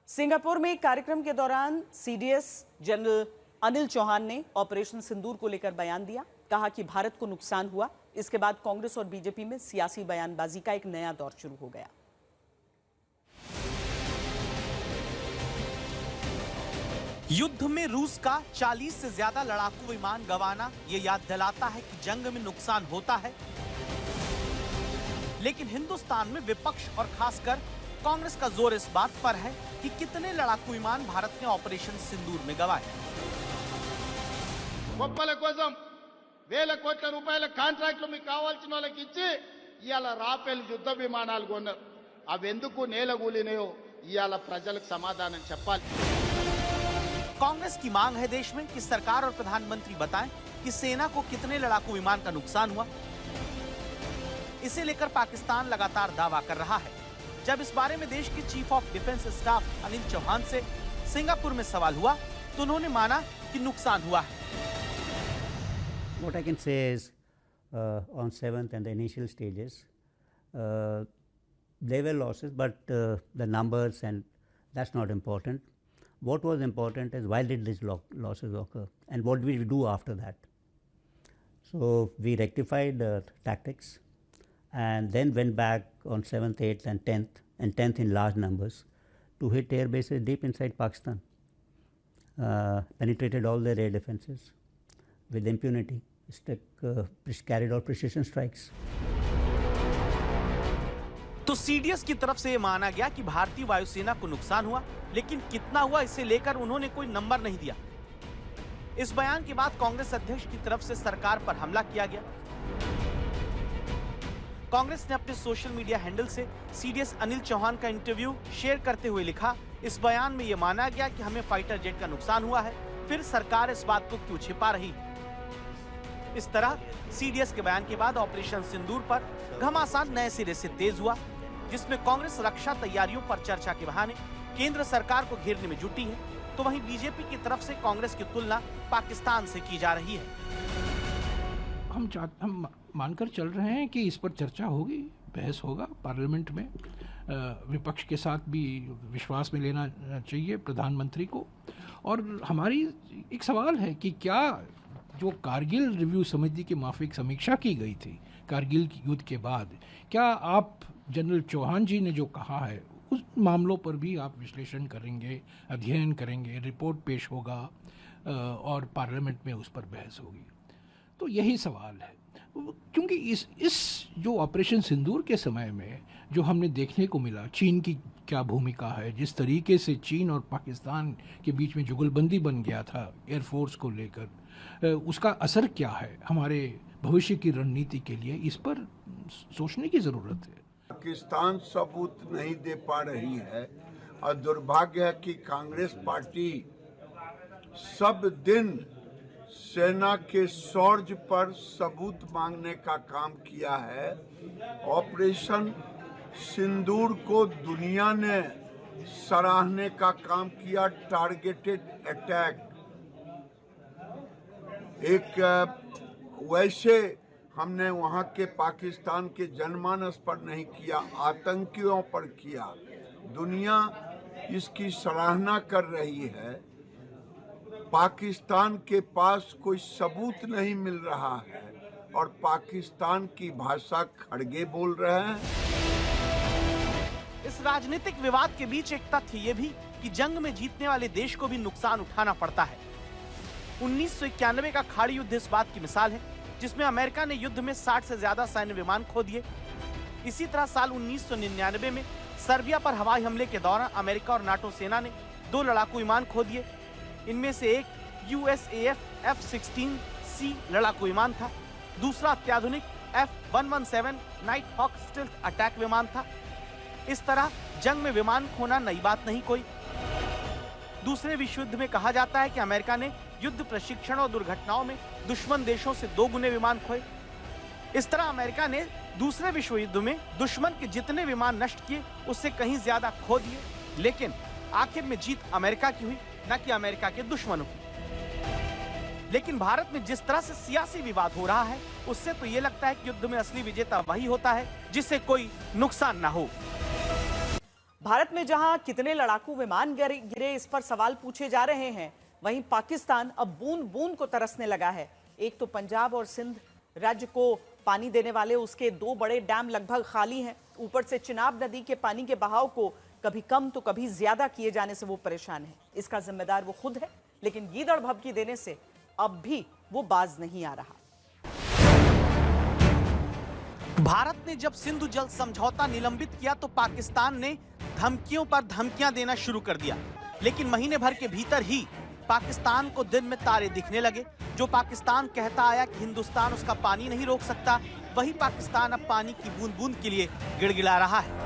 सिंगापुर में एक कार्यक्रम के दौरान सीडीएस जनरल अनिल चौहान ने ऑपरेशन सिंदूर को लेकर बयान दिया। कहा कि भारत को नुकसान हुआ। इसके बाद कांग्रेस और बीजेपी में सियासी बयानबाजी का एक नया दौर शुरू हो गया। युद्ध में रूस का 40 से ज्यादा लड़ाकू विमान गंवाना ये याद दिलाता है कि जंग में नुकसान होता है, लेकिन हिंदुस्तान में विपक्ष और खासकर कांग्रेस का जोर इस बात पर है कि कितने लड़ाकू विमान भारत ने ऑपरेशन सिंदूर में गंवाए। గొప్పల కోసం వేల కోట్ల రూపాయల కాంట్రాక్టులు మీకు కావాల్సిన వాళ్ళకి ఇచ్చి ఇయాల రాఫెల్ యుద్ధ విమానాలు కొన్నారు. అవెందుకు నేలగూలినాయో ఇయాల ప్రజలకు సమాధానం చెప్పాలి। कांग्रेस की मांग है देश में कि सरकार और प्रधानमंत्री बताएं कि सेना को कितने लड़ाकू विमान का नुकसान हुआ। इसे लेकर पाकिस्तान लगातार दावा कर रहा है। जब इस बारे में देश के chief of defence staff Anil Chauhan से सिंगापुर में सवाल हुआ तो उन्होंने माना कि नुकसान हुआ है। What I can say is on 7th and the initial stages there were losses, but the numbers and that's not important. What was important is why did these losses occur and what did we do after that. So we rectified tactics and then went back on 7th, 8th and 10th in large numbers to hit air bases deep inside Pakistan. Penetrated all their air defenses with impunity, carried out precision strikes. तो CDS की तरफ से ये माना गया कि भारतीय वायुसेना को नुकसान हुआ, लेकिन कितना हुआ इसे लेकर उन्होंने कोई नंबर नहीं दिया। इस बयान के बाद कांग्रेस अध्यक्ष की तरफ से सरकार पर हमला किया गया। कांग्रेस ने अपने सोशल मीडिया हैंडल से सीडीएस अनिल चौहान का इंटरव्यू शेयर करते हुए लिखा, इस बयान में यह माना गया कि हमें फाइटर जेट का नुकसान हुआ है, फिर सरकार इस बात को क्यों छिपा रही है। इस तरह सीडीएस के बयान के बाद ऑपरेशन सिंदूर पर घमासान नए सिरे से तेज हुआ, जिसमें कांग्रेस रक्षा तैयारियों पर चर्चा के बहाने केंद्र सरकार को घेरने में जुटी है, तो वहीं बीजेपी की तरफ से कांग्रेस की तुलना पाकिस्तान से की जा रही है। हम मानकर चल रहे हैं कि इस पर चर्चा होगी, बहस होगा पार्लियामेंट में। विपक्ष के साथ भी विश्वास में लेना चाहिए प्रधानमंत्री को। और हमारी एक सवाल है कि क्या जो कारगिल रिव्यू समिति की माफिक समीक्षा की गई थी कारगिल युद्ध के बाद, क्या आप जनरल चौहान जी ने जो कहा है उस मामलों पर भी आप विश्लेषण करेंगे, अध्ययन करेंगे, रिपोर्ट पेश होगा और पार्लियामेंट में उस पर बहस होगी? तो यही सवाल है, क्योंकि इस जो ऑपरेशन सिंदूर के समय में जो हमने देखने को मिला, चीन की क्या भूमिका है, जिस तरीके से चीन और पाकिस्तान के बीच में जुगलबंदी बन गया था एयरफोर्स को लेकर, उसका असर क्या है हमारे भविष्य की रणनीति के लिए, इस पर सोचने की ज़रूरत है। पाकिस्तान सबूत नहीं दे पा रही है और दुर्भाग्य है कि कांग्रेस पार्टी सब दिन सेना के शौर्य पर सबूत मांगने का काम किया है। ऑपरेशन सिंदूर को दुनिया ने सराहने का काम किया। टारगेटेड अटैक, एक वैसे हमने वहाँ के पाकिस्तान के जनमानस पर नहीं किया, आतंकियों पर किया। दुनिया इसकी सराहना कर रही है। पाकिस्तान के पास कोई सबूत नहीं मिल रहा है और पाकिस्तान की भाषा खड़गे बोल रहे हैं। इस राजनीतिक विवाद के बीच एक तथ्य ये भी कि जंग में जीतने वाले देश को भी नुकसान उठाना पड़ता है। 1991 का खाड़ी युद्ध इस बात की मिसाल है, जिसमें अमेरिका ने युद्ध में 60 से ज्यादा सैन्य विमान खो दिए। इसी तरह साल 1999 में सर्बिया पर हवाई हमले के दौरान अमेरिका और नाटो सेना ने 2 लड़ाकू विमान खो दिए। इनमें से एक USAF F-16C लड़ाकू विमान था, दूसरा अत्याधुनिक F-117 night hoc stealth attack विमान था। इस तरह जंग में विमान खोना नई बात नहीं कोई। दूसरे विश्व युद्ध में कहा जाता है कि अमेरिका ने युद्ध प्रशिक्षण और दुर्घटनाओं में दुश्मन देशों से 2 गुने विमान खोए। इस तरह अमेरिका ने दूसरे विश्व युद्ध में दुश्मन के जितने विमान नष्ट किए उससे कहीं ज्यादा खो दिए, लेकिन आखिर में जीत अमेरिका की हुई, न कि अमेरिका के दुश्मनों की। लेकिन भारत में जिस तरह से सियासी विवाद हो रहा है उससे तो ये लगता है कि युद्ध में असली विजेता वही होता है जिससे कोई नुकसान ना हो। भारत में जहां कितने लड़ाकू विमान गिरे इस पर सवाल पूछे जा रहे हैं, वहीं पाकिस्तान अब बूंद बूंद को तरसने लगा है। एक तो पंजाब और सिंध राज्य को पानी देने वाले उसके 2 बड़े डैम लगभग खाली हैं। ऊपर से चिनाब नदी के पानी के बहाव को कभी कम तो कभी ज्यादा किए जाने से वो परेशान है। इसका जिम्मेदार वो खुद है, लेकिन गीदड़ भभकी देने से अब भी वो बाज नहीं आ रहा। भारत ने जब सिंधु जल समझौता निलंबित किया तो पाकिस्तान ने धमकियों पर धमकियां देना शुरू कर दिया, लेकिन महीने भर के भीतर ही पाकिस्तान को दिन में तारे दिखने लगे। जो पाकिस्तान कहता आया कि हिंदुस्तान उसका पानी नहीं रोक सकता, वही पाकिस्तान अब पानी की बूंद बूंद के लिए गिड़गिड़ा रहा है।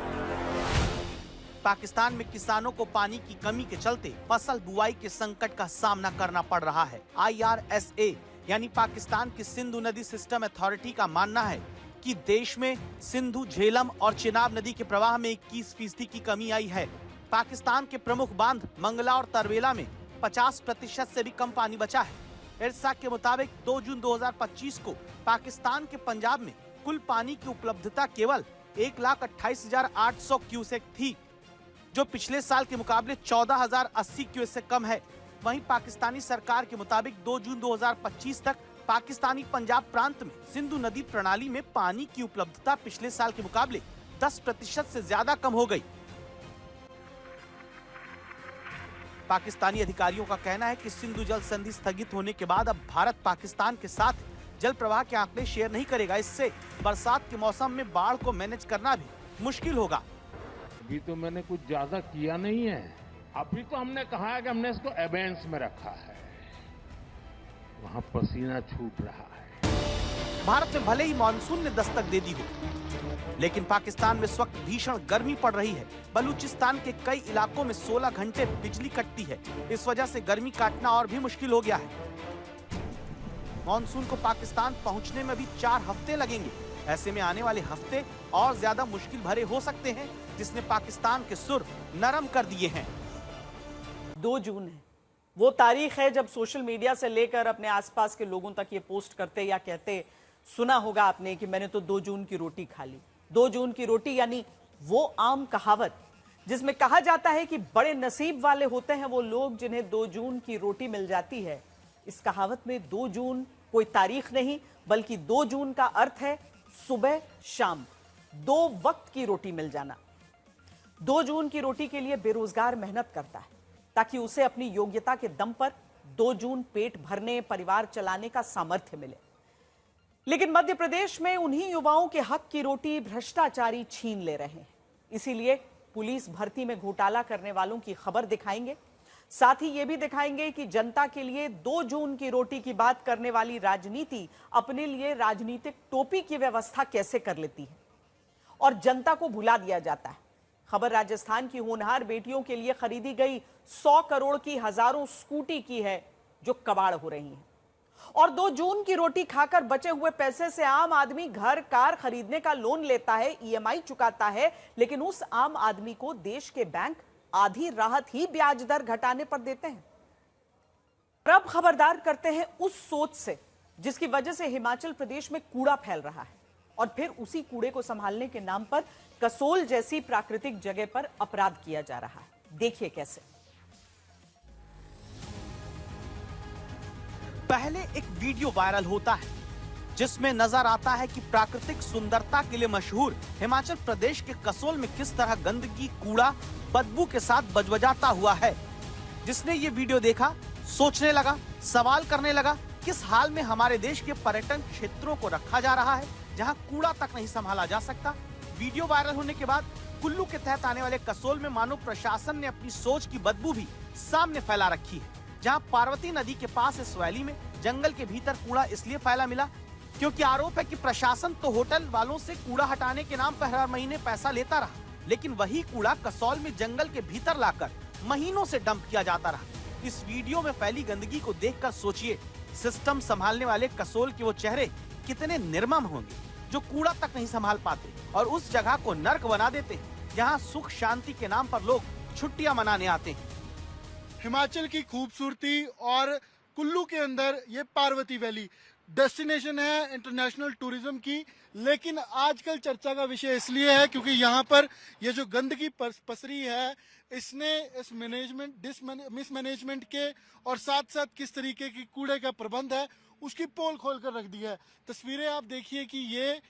पाकिस्तान में किसानों को पानी की कमी के चलते फसल बुआई के संकट का सामना करना पड़ रहा है। IRSA यानी पाकिस्तान की सिंधु नदी सिस्टम अथॉरिटी का मानना है कि देश में सिंधु, झेलम और चिनाब नदी के प्रवाह में 21% की कमी आई है। पाकिस्तान के प्रमुख बांध मंगला और तरवेला में 50% से भी कम पानी बचा है। इरसा के मुताबिक 2 जून 2025 को पाकिस्तान के पंजाब में कुल पानी की उपलब्धता केवल 1,28,800 क्यूसेक थी, जो पिछले साल के मुकाबले 14,080 क्यूसेक कम है। वहीं पाकिस्तानी सरकार के मुताबिक 2 जून 2025 तक पाकिस्तानी पंजाब प्रांत में सिंधु नदी प्रणाली में पानी की उपलब्धता पिछले साल के मुकाबले 10% से ज्यादा कम हो गई। पाकिस्तानी अधिकारियों का कहना है कि सिंधु जल संधि स्थगित होने के बाद अब भारत पाकिस्तान के साथ जल प्रवाह के आंकड़े शेयर नहीं करेगा। इससे बरसात के मौसम में बाढ़ को मैनेज करना भी मुश्किल होगा। अभी तो मैंने कुछ ज्यादा किया नहीं है, अभी तो हमने कहा है कि हमने इसको एबेंस में रखा है, वहां पसीना छूट रहा है। भारत में भले ही मानसून ने दस्तक दे दी हो, लेकिन पाकिस्तान में इस वक्त भीषण गर्मी पड़ रही है। बलूचिस्तान के कई इलाकों में 16 घंटे बिजली कटती है। इस वजह से गर्मी काटना और भी मुश्किल हो गया है। मानसून को पाकिस्तान पहुंचने में भी 4 हफ्ते लगेंगे। ऐसे में आने वाले हफ्ते और ज्यादा मुश्किल भरे हो सकते हैं, जिसने पाकिस्तान के सुर नरम कर दिए हैं। 2 जून है वो तारीख है जब सोशल मीडिया से लेकर अपने आसपास के लोगों तक ये पोस्ट करते या कहते सुना होगा आपने कि मैंने तो 2 जून की रोटी खा ली। 2 जून की रोटी यानी वो आम कहावत जिसमें कहा जाता है कि बड़े नसीब वाले होते हैं वो लोग जिन्हें 2 जून की रोटी मिल जाती है। इस कहावत में 2 जून कोई तारीख नहीं, बल्कि 2 जून का अर्थ है सुबह शाम 2 वक्त की रोटी मिल जाना। 2 जून की रोटी के लिए बेरोजगार मेहनत करता है ताकि उसे अपनी योग्यता के दम पर 2 जून पेट भरने, परिवार चलाने का सामर्थ्य मिले। लेकिन मध्य प्रदेश में उन्हीं युवाओं के हक की रोटी भ्रष्टाचारी छीन ले रहे हैं। इसीलिए पुलिस भर्ती में घोटाला करने वालों की खबर दिखाएंगे। साथ ही ये भी दिखाएंगे कि जनता के लिए 2 जून की रोटी की बात करने वाली राजनीति अपने लिए राजनीतिक टोपी की व्यवस्था कैसे कर लेती है और जनता को भुला दिया जाता है। खबर राजस्थान की होनहार बेटियों के लिए खरीदी गई 100 करोड़ की हजारों स्कूटी की है, जो कबाड़ हो रही हैं। और 2 जून की रोटी खाकर बचे हुए पैसे से आम आदमी घर कार खरीदने का लोन लेता है, EMI चुकाता है, लेकिन उस आम आदमी को देश के बैंक आधी राहत ही ब्याज दर घटाने पर देते हैं। अब खबरदार करते हैं उस सोच से जिसकी वजह से हिमाचल प्रदेश में कूड़ा फैल रहा है और फिर उसी कूड़े को संभालने के नाम पर कसोल जैसी प्राकृतिक जगह पर अपराध किया जा रहा है। देखिए कैसे। पहले एक वीडियो वायरल होता है जिसमें नजर आता है कि प्राकृतिक सुंदरता के लिए मशहूर हिमाचल प्रदेश के कसोल में किस तरह गंदगी, कूड़ा बदबू के साथ बजबजाता हुआ है। जिसने ये वीडियो देखा सोचने लगा, सवाल करने लगा, किस हाल में हमारे देश के पर्यटन क्षेत्रों को रखा जा रहा है जहां कूड़ा तक नहीं संभाला जा सकता। वीडियो वायरल होने के बाद कुल्लू के तहत आने वाले कसोल में मानो प्रशासन ने अपनी सोच की बदबू भी सामने फैला रखी है। जहां पार्वती नदी के पास इस वैली में जंगल के भीतर कूड़ा इसलिए फैला मिला क्योंकि आरोप है कि प्रशासन तो होटल वालों से कूड़ा हटाने के नाम पर हर महीने पैसा लेता रहा, लेकिन वही कूड़ा कसौल में जंगल के भीतर लाकर महीनों से डंप किया जाता रहा। इस वीडियो में फैली गंदगी को देखकर सोचिए, सिस्टम संभालने वाले कसौल के वो चेहरे कितने निर्मम होंगे जो कूड़ा तक नहीं संभाल पाते और उस जगह को नर्क बना देते हैं जहां सुख शांति के नाम पर लोग छुट्टियां मनाने आते हैं। हिमाचल की खूबसूरती और कुल्लू के अंदर ये पार्वती वैली डेस्टिनेशन है इंटरनेशनल टूरिज्म की, लेकिन आजकल चर्चा का विषय इसलिए है क्योंकि यहाँ पर ये जो गंदगी पसरी है इसने इस मिसमैनेजमेंट के और साथ साथ किस तरीके की कूड़े का प्रबंध है उसकी पोल खोल कर रख दी है। तस्वीरें आप देखिए कि ये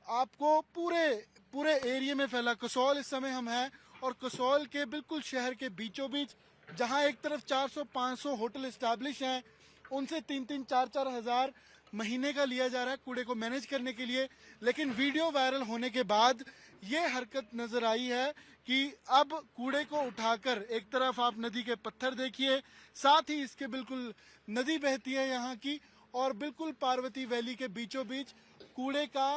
आपको पूरे एरिया में फैला। कसौल इस समय हम हैं और कसौल के बिल्कुल शहर के बीचों बीच जहां एक तरफ 400-500 होटल एस्टैब्लिश हैं, उनसे 3-3, 4-4 हजार महीने का लिया जा रहा है कूड़े को मैनेज करने के लिए। लेकिन वीडियो वायरल होने के बाद ये हरकत नजर आई है कि अब कूड़े को उठाकर एक तरफ आप नदी के पत्थर देखिए, साथ ही इसके बिल्कुल नदी बहती है यहाँ की और बिल्कुल पार्वती वैली के बीचों बीच कूड़े का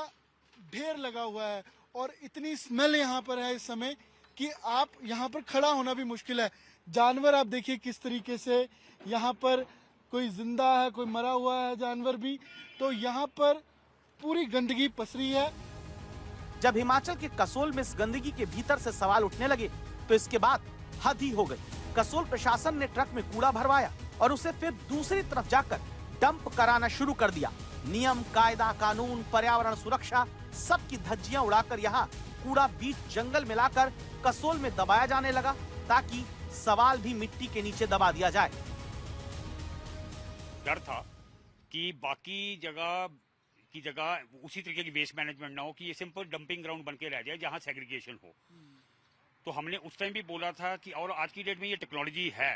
ढेर लगा हुआ है और इतनी स्मेल यहाँ पर है इस समय कि आप यहाँ पर खड़ा होना भी मुश्किल है। जानवर आप देखिए किस तरीके से यहाँ पर कोई जिंदा है, कोई मरा हुआ है जानवर भी, तो यहाँ पर पूरी गंदगी पसरी है। जब हिमाचल के कसोल में इस गंदगी के भीतर से सवाल उठने लगे तो इसके बाद हद ही हो गई। कसोल प्रशासन ने ट्रक में कूड़ा भरवाया और उसे फिर दूसरी तरफ जाकर डंप कराना शुरू कर दिया। नियम, कायदा, कानून, पर्यावरण सुरक्षा सबकी धज्जियां उड़ाकर यहाँ कूड़ा बीच जंगल में लाकर कसोल में दबाया जाने लगा ताकि सवाल भी मिट्टी के नीचे दबा दिया जाए। डर था कि बाकी जगह की जगह उसी तरीके की वेस्ट मैनेजमेंट ना हो, कि ये सिंपल डंपिंग ग्राउंड बन के रह जाए जहां सेग्रीगेशन हो। तो हमने उस टाइम भी बोला था कि और आज की डेट में ये टेक्नोलॉजी है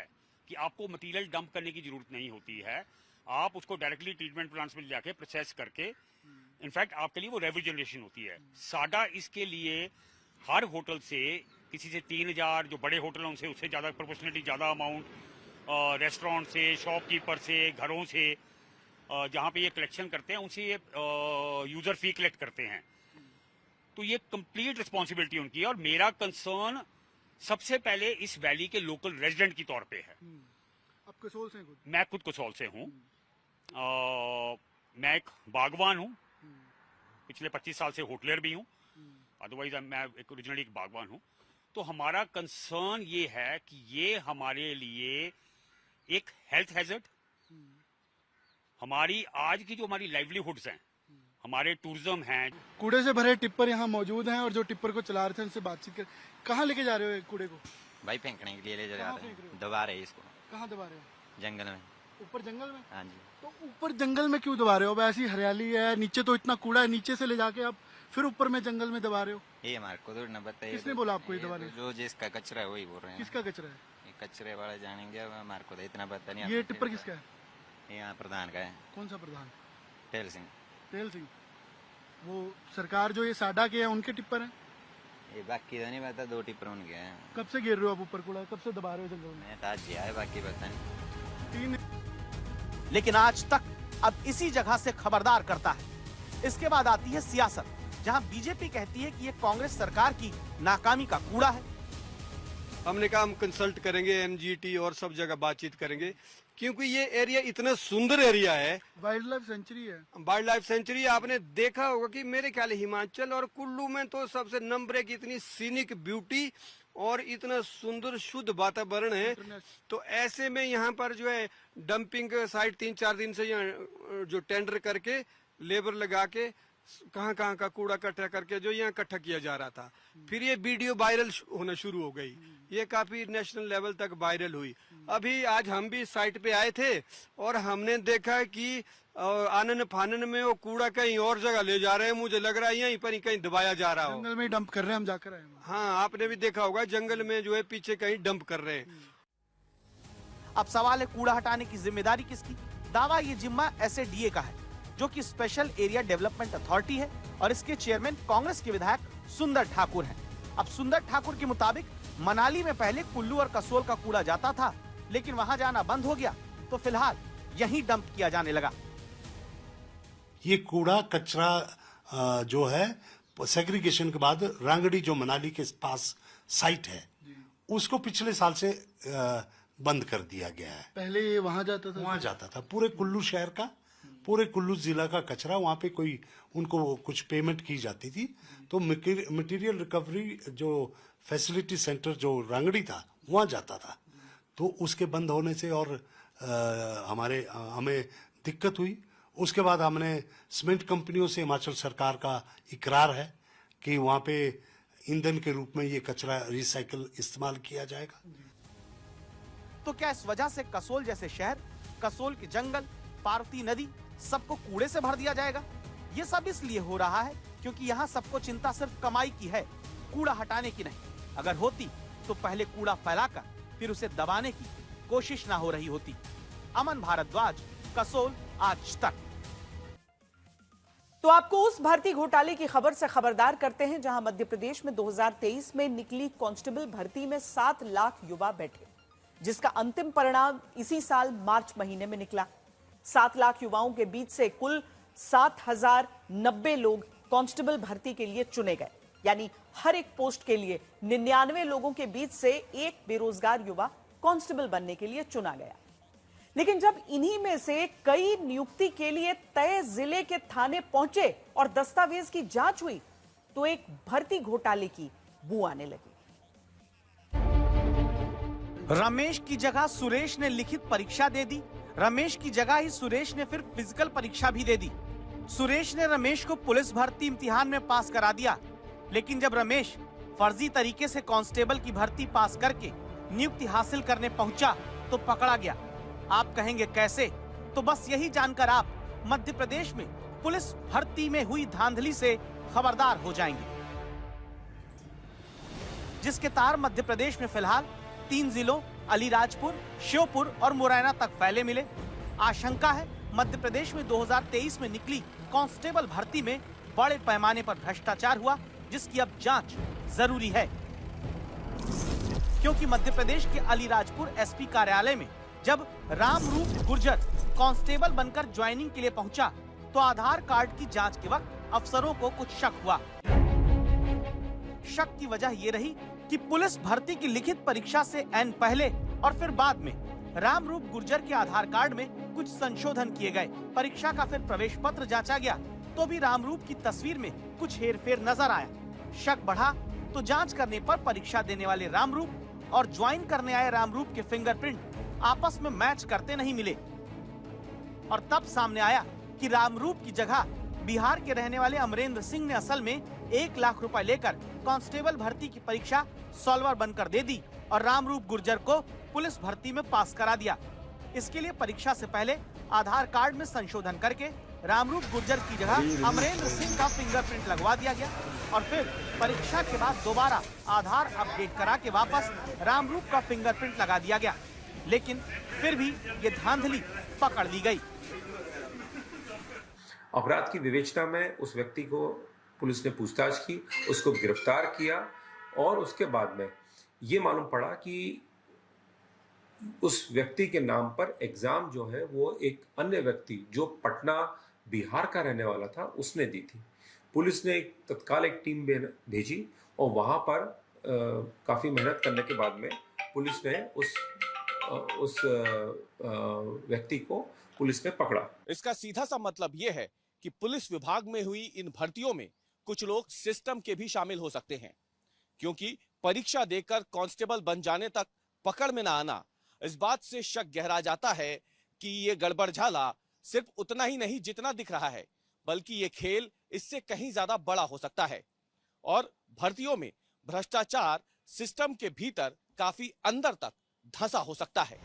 कि आपको मटेरियल डंप करने की जरूरत नहीं होती है, आप उसको डायरेक्टली ट्रीटमेंट प्लांट्स में जाके प्रोसेस करके इनफैक्ट आपके लिए वो रेवेन्यू जनरेशन होती है। साडा इसके लिए हर होटल से किसी से 3000, जो बड़े होटल हैं उनसे उससे ज्यादा प्रोपोर्शनली ज्यादा अमाउंट, रेस्टोरेंट से, शॉपकीपर से, घरों से जहां पे ये कलेक्शन करते हैं उनसे ये यूजर फी कलेक्ट करते हैं। तो ये कंप्लीट रिस्पॉन्सिबिलिटी उनकी है और मेरा कंसर्न सबसे पहले इस वैली के लोकल रेजिडेंट की तौर पे है। आप कसौल से? मैं खुद कसौल से हूँ। मैं एक बागवान हूँ, पिछले 25 साल से होटलर भी हूँ, अदरवाइज मैं एक ओरिजिनली एक बागवान हूँ। तो हमारा कंसर्न ये है कि ये हमारे लिए एक हेल्थ हैजर्ड, हमारी आज की जो हमारी लाइवलीहुड्स हैं, हमारे टूरिज्म हैं। कूड़े से भरे टिप्पर यहाँ मौजूद हैं और जो टिप्पर को चला रहे थे उनसे बातचीत कर, कहाँ लेके जा रहे हो कूड़े को? भाई फेंकने के लिए ले जा रहे हैं, दबा रहे हैं इसको। कहाँ दबा रहे हो? जंगल में। ऊपर जंगल में? हाँ जी। तो ऊपर जंगल में क्यों दबा रहे हो? अब ऐसी हरियाली है, नीचे तो इतना कूड़ा है, नीचे से ले जाके आप फिर ऊपर में जंगल में दबा रहे हो? ये हमारे को तो न बताइए। किसने बोला आपको ये दबाने? जो जिसका कचरा है वही बोल रहे हैं। किसका कचरा है? ये कचरे वाला जानेंगे, हमारे को तो इतना पता नहीं। ये टिप्पर किसका है? ये यहाँ प्रधान का है। कौन सा प्रधान? टेल सिंह। टेल सिंह। वो सरकार जो ये साडा के है उनके टिप्पर हैं? ये बाकी तो नहीं पता, 2 टिप्पर उनके हैं। कब से गिर रहे हो आप ऊपर कूड़ा? कब से दबा रहे हो जंगल में? मैं आज जिया है, बाकी पता नहीं। लेकिन आज तक अब इसी जगह से खबरदार करता है। इसके बाद आती है सियासत, जहां बीजेपी कहती है कि ये कांग्रेस सरकार की नाकामी का कूड़ा है। हमने कहा हम कंसल्ट करेंगे, एनजीटी और सब जगह बातचीत करेंगे, क्योंकि ये एरिया इतना सुंदर एरिया है, वाइल्ड लाइफ सेंचुरी है। वाइल्ड लाइफ सेंचुरी आपने देखा होगा कि मेरे ख्याल हिमाचल और कुल्लू में तो सबसे नंबर 1 इतनी सीनिक ब्यूटी और इतना सुंदर शुद्ध वातावरण है। तो ऐसे में यहाँ पर जो है डंपिंग साइट 3-4 दिन से यहाँ जो टेंडर करके लेबर लगा के कहाँ का कूड़ा इकट्ठा करके जो यहाँ इकट्ठा किया जा रहा था, फिर ये वीडियो वायरल होना शुरू हो गई, ये काफी नेशनल लेवल तक वायरल हुई। अभी आज हम भी साइट पे आए थे और हमने देखा कि आनन फानन में वो कूड़ा कहीं और जगह ले जा रहे हैं, मुझे लग रहा है यहीं पर ही कहीं दबाया जा रहा हो। जंगल में डंप कर रहे हैं, हम जाकर आए। हाँ, आपने भी देखा होगा जंगल में जो है पीछे कहीं डंप कर रहे हैं। अब सवाल है कूड़ा हटाने की जिम्मेदारी किसकी? दावा ये जिम्मा SADA का है, जो कि स्पेशल एरिया डेवलपमेंट अथॉरिटी है और इसके चेयरमैन कांग्रेस के विधायक सुंदर ठाकुर हैं। अब सुंदर ठाकुर के मुताबिक मनाली में पहले कुल्लू और कसोल का कूड़ा जाता था, लेकिन वहां जाना बंद हो गया, तो फिलहाल यहीं डंप किया जाने लगा। ये कूड़ा कचरा जो है सेग्रीगेशन के बाद रांगड़ी जो मनाली के पास साइट है उसको पिछले साल से बंद कर दिया गया है। पहले ये वहां जाता था पूरे कुल्लू शहर का, पूरे कुल्लू जिला का कचरा वहां पे कोई उनको कुछ पेमेंट की जाती थी, तो मटेरियल रिकवरी जो फैसिलिटी सेंटर जो रांगड़ी था वहां जाता था। तो उसके बंद होने से और हमें दिक्कत हुई। उसके बाद हमने सीमेंट कंपनियों से हिमाचल सरकार का इकरार है कि वहां पे ईंधन के रूप में ये कचरा रिसाइकल इस्तेमाल किया जाएगा। तो क्या इस वजह से कसोल जैसे शहर, कसोल के जंगल, पार्वती नदी सबको कूड़े से भर दिया जाएगा? ये सब इसलिए हो रहा है क्योंकि यहाँ सबको चिंता सिर्फ कमाई की है, कूड़ा हटाने की नहीं। अगर होती तो पहले कूड़ा फैलाकर फिर उसे दबाने की कोशिश ना हो रही होती। अमन भारद्वाज, कसोल, आज तक। तो आपको उस भर्ती घोटाले की खबर से खबरदार करते हैं जहां मध्य प्रदेश में 2023 में निकली कांस्टेबल भर्ती में 7 लाख युवा बैठे, जिसका अंतिम परिणाम इसी साल मार्च महीने में निकला। 7 लाख युवाओं के बीच से कुल 7,090 लोग कांस्टेबल भर्ती के लिए चुने गए, यानी हर एक पोस्ट के लिए 99 लोगों के बीच से एक बेरोजगार युवा कांस्टेबल बनने के लिए चुना गया। लेकिन जब इन्हीं में से कई नियुक्ति के लिए तय जिले के थाने पहुंचे और दस्तावेज की जांच हुई तो एक भर्ती घोटाले की बू आने लगी। रमेश की जगह सुरेश ने लिखित परीक्षा दे दी। रमेश की जगह ही सुरेश ने फिर फिजिकल परीक्षा भी दे दी। सुरेश ने रमेश को पुलिस भर्ती इम्तिहान में पास करा दिया, लेकिन जब रमेश फर्जी तरीके से कांस्टेबल की भर्ती पास करके नियुक्ति हासिल करने पहुंचा तो पकड़ा गया। आप कहेंगे कैसे? तो बस यही जानकर आप मध्य प्रदेश में पुलिस भर्ती में हुई धांधली से खबरदार हो जाएंगे, जिसके तार मध्य प्रदेश में फिलहाल 3 जिलों अलीराजपुर, श्योपुर और मुरैना तक फैले मिले। आशंका है मध्य प्रदेश में 2023 में निकली कांस्टेबल भर्ती में बड़े पैमाने पर भ्रष्टाचार हुआ, जिसकी अब जांच जरूरी है, क्योंकि मध्य प्रदेश के अलीराजपुर एसपी कार्यालय में जब रामरूप गुर्जर कांस्टेबल बनकर ज्वाइनिंग के लिए पहुंचा तो आधार कार्ड की जांच के वक्त अफसरों को कुछ शक हुआ। शक की वजह ये रही कि पुलिस भर्ती की लिखित परीक्षा से ऐन पहले और फिर बाद में रामरूप गुर्जर के आधार कार्ड में कुछ संशोधन किए गए। परीक्षा का फिर प्रवेश पत्र जांचा गया तो भी रामरूप की तस्वीर में कुछ हेरफेर नजर आया। शक बढ़ा तो जांच करने पर परीक्षा देने वाले रामरूप और ज्वाइन करने आए रामरूप के फिंगरप्रिंट आपस में मैच करते नहीं मिले, और तब सामने आया कि रामरूप की जगह बिहार के रहने वाले अमरेंद्र सिंह ने असल में 1 लाख रुपए लेकर कांस्टेबल भर्ती की परीक्षा सॉल्वर बनकर दे दी और रामरूप गुर्जर को पुलिस भर्ती में पास करा दिया। इसके लिए परीक्षा से पहले आधार कार्ड में संशोधन करके रामरूप गुर्जर की जगह अमरेंद्र सिंह का फिंगरप्रिंट लगवा दिया गया और फिर परीक्षा के बाद दोबारा आधार अपडेट करा के वापस रामरूप का फिंगरप्रिंट लगा दिया गया। लेकिन फिर भी ये धांधली पकड़ ली गई। अपराध की विवेचना में उस व्यक्ति को पुलिस ने पूछताछ की, उसको गिरफ्तार किया और उसके बाद में ये मालूम पड़ा कि उस व्यक्ति के नाम पर एग्जाम जो है वो एक अन्य व्यक्ति जो पटना बिहार का रहने वाला था उसने दी थी। पुलिस ने तत्काल एक टीम भेजी और वहां पर काफी मेहनत करने के बाद में पुलिस ने उस व्यक्ति को पुलिस ने पकड़ा। इसका सीधा सा मतलब यह है कि पुलिस विभाग में हुई इन भर्तियों में कुछ लोग सिस्टम के भी शामिल हो सकते हैं, क्योंकि परीक्षा देकर कांस्टेबल बन जाने तक पकड़ में न आना, इस बात से शक गहरा जाता है कि ये गड़बड़ झाला सिर्फ उतना ही नहीं जितना दिख रहा है, बल्कि ये खेल इससे कहीं ज्यादा बड़ा हो सकता है और भर्तियों में भ्रष्टाचार सिस्टम के भीतर काफी अंदर तक धंसा हो सकता है।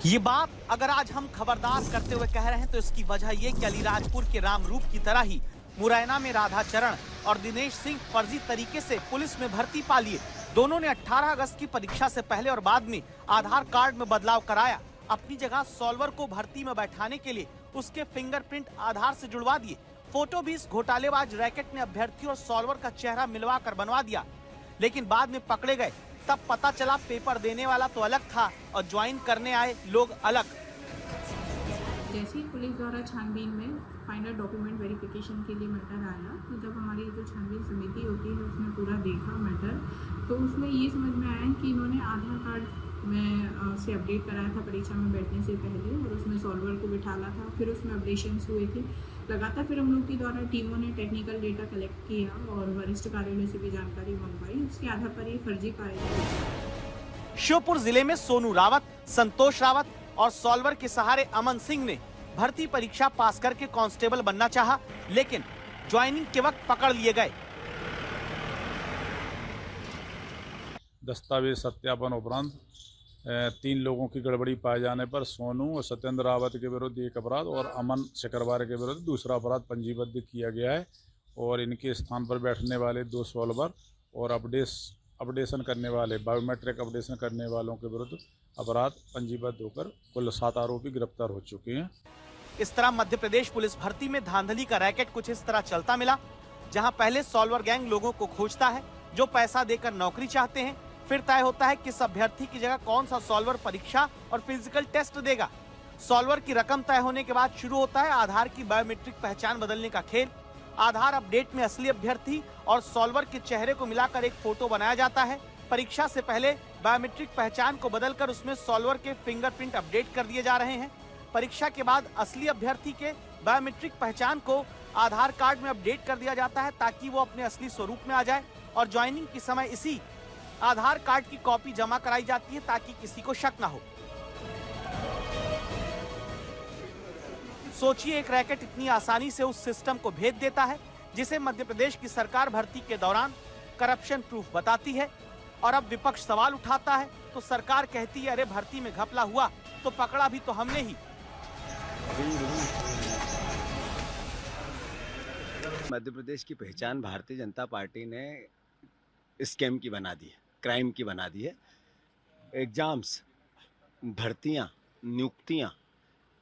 ये बात अगर आज हम खबरदार करते हुए कह रहे हैं तो इसकी वजह ये कि अलीराजपुर के रामरूप की तरह ही मुरैना में राधा चरण और दिनेश सिंह फर्जी तरीके से पुलिस में भर्ती पा लिए। दोनों ने 18 अगस्त की परीक्षा से पहले और बाद में आधार कार्ड में बदलाव कराया। अपनी जगह सॉल्वर को भर्ती में बैठाने के लिए उसके फिंगरप्रिंट आधार से जुड़वा दिए। फोटो भी इस घोटालेबाज रैकेट ने अभ्यर्थी और सॉल्वर का चेहरा मिलवा कर बनवा दिया, लेकिन बाद में पकड़े गए तब पता चला पेपर देने वाला तो अलग था और ज्वाइन करने आए लोग अलग। जैसे ही पुलिस द्वारा छानबीन में फाइनल डॉक्यूमेंट वेरिफिकेशन के लिए मैटर आया, तो जब हमारी जो छानबीन समिति होती है उसने पूरा देखा मैटर, तो उसमें ये समझ में आया कि इन्होंने आधार कार्ड में से अपडेट कराया था परीक्षा में बैठने से पहले, और उसमें सॉल्वर को बिठाला था, फिर उसमें अपडेशंस हुए थे लगातार। फिर हम लोग की द्वारा टीमों ने टेक्निकल डेटा कलेक्ट किया और वरिष्ठ कार्यालय से भी जानकारी मंगवाई, उसके आधार पर ये फर्जी पाए गए। श्योपुर जिले में सोनू रावत, संतोष रावत और सॉल्वर के सहारे अमन सिंह ने भर्ती परीक्षा पास करके कांस्टेबल बनना चाहा, लेकिन ज्वाइनिंग के वक्त पकड़ लिए गए। दस्तावेज सत्यापन उपरांत 3 लोगों की गड़बड़ी पाए जाने पर सोनू और सत्येंद्र रावत के विरुद्ध एक अपराध और अमन सिकरवार के विरुद्ध दूसरा अपराध पंजीबद्ध किया गया है, और इनके स्थान पर बैठने वाले 2 सॉल्वर और अपडेशन करने वाले बायोमेट्रिक अपडेशन करने वालों के विरुद्ध अपराध पंजीबद्ध होकर कुल 7 आरोपी गिरफ्तार हो चुके हैं। इस तरह मध्य प्रदेश पुलिस भर्ती में धांधली का रैकेट कुछ इस तरह चलता मिला, जहां पहले सॉल्वर गैंग लोगों को खोजता है जो पैसा देकर नौकरी चाहते हैं, फिर तय होता है किस अभ्यर्थी की जगह कौन सा सॉल्वर परीक्षा और फिजिकल टेस्ट देगा। सॉल्वर की रकम तय होने के बाद शुरू होता है आधार की बायोमेट्रिक पहचान बदलने का खेल। आधार अपडेट में असली अभ्यर्थी और सॉल्वर के चेहरे को मिलाकर एक फोटो बनाया जाता है। परीक्षा से पहले बायोमेट्रिक पहचान को बदलकर उसमें सॉल्वर के फिंगरप्रिंट अपडेट कर दिए जा रहे हैं। परीक्षा के बाद असली अभ्यर्थी के बायोमेट्रिक पहचान को आधार कार्ड में अपडेट कर दिया जाता है ताकि वो अपने असली स्वरूप में आ जाए, और ज्वाइनिंग के समय इसी आधार कार्ड की कॉपी जमा कराई जाती है ताकि किसी को शक ना हो। सोचिए, एक रैकेट इतनी आसानी से उस सिस्टम को भेद देता है जिसे मध्य प्रदेश की सरकार भर्ती के दौरान करप्शन प्रूफ बताती है, और अब विपक्ष सवाल उठाता है तो सरकार कहती है अरे भर्ती में घपला हुआ तो पकड़ा भी तो हमने ही। मध्य प्रदेश की पहचान भारतीय जनता पार्टी ने स्कैम की बना दी है, क्राइम की बना दी है। एग्जाम्स, भर्तियां, नियुक्तियां,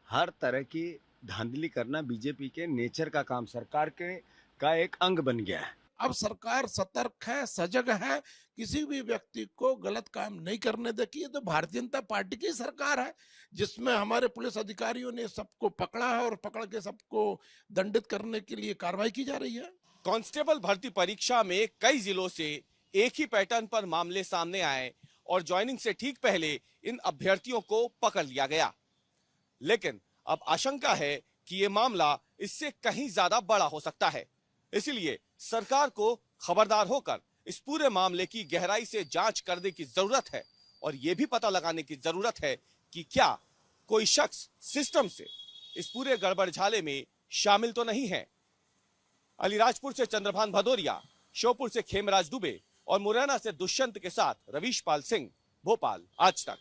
हर तरह की धांधली करना बीजेपी के नेचर का काम, सरकार का एक अंग बन गया है। अब सरकार सतर्क है, सजग है, किसी भी व्यक्ति को गलत काम नहीं करने देती है। तो भारतीय जनता पार्टी की सरकार है जिसमें हमारे पुलिस अधिकारियों ने सबको पकड़ा है और पकड़ के सबको दंडित करने के लिए कार्रवाई की जा रही है। कांस्टेबल भर्ती परीक्षा में कई जिलों से एक ही पैटर्न पर मामले सामने आए और ज्वाइनिंग से ठीक पहले इन अभ्यर्थियों को पकड़ लिया गया, लेकिन अब आशंका है कि ये मामला इससे कहीं ज्यादा बड़ा हो सकता है। इसलिए सरकार को खबरदार होकर इस पूरे मामले की गहराई से जांच करने की जरूरत है, और यह भी पता लगाने की जरूरत है कि क्या कोई शख्स सिस्टम से इस पूरे गड़बड़झाले में शामिल तो नहीं है। अलीराजपुर से चंद्रभान भदौरिया, श्योपुर से खेमराज दुबे और मुरैना से दुष्यंत के साथ रवीश पाल सिंह, भोपाल, आज तक।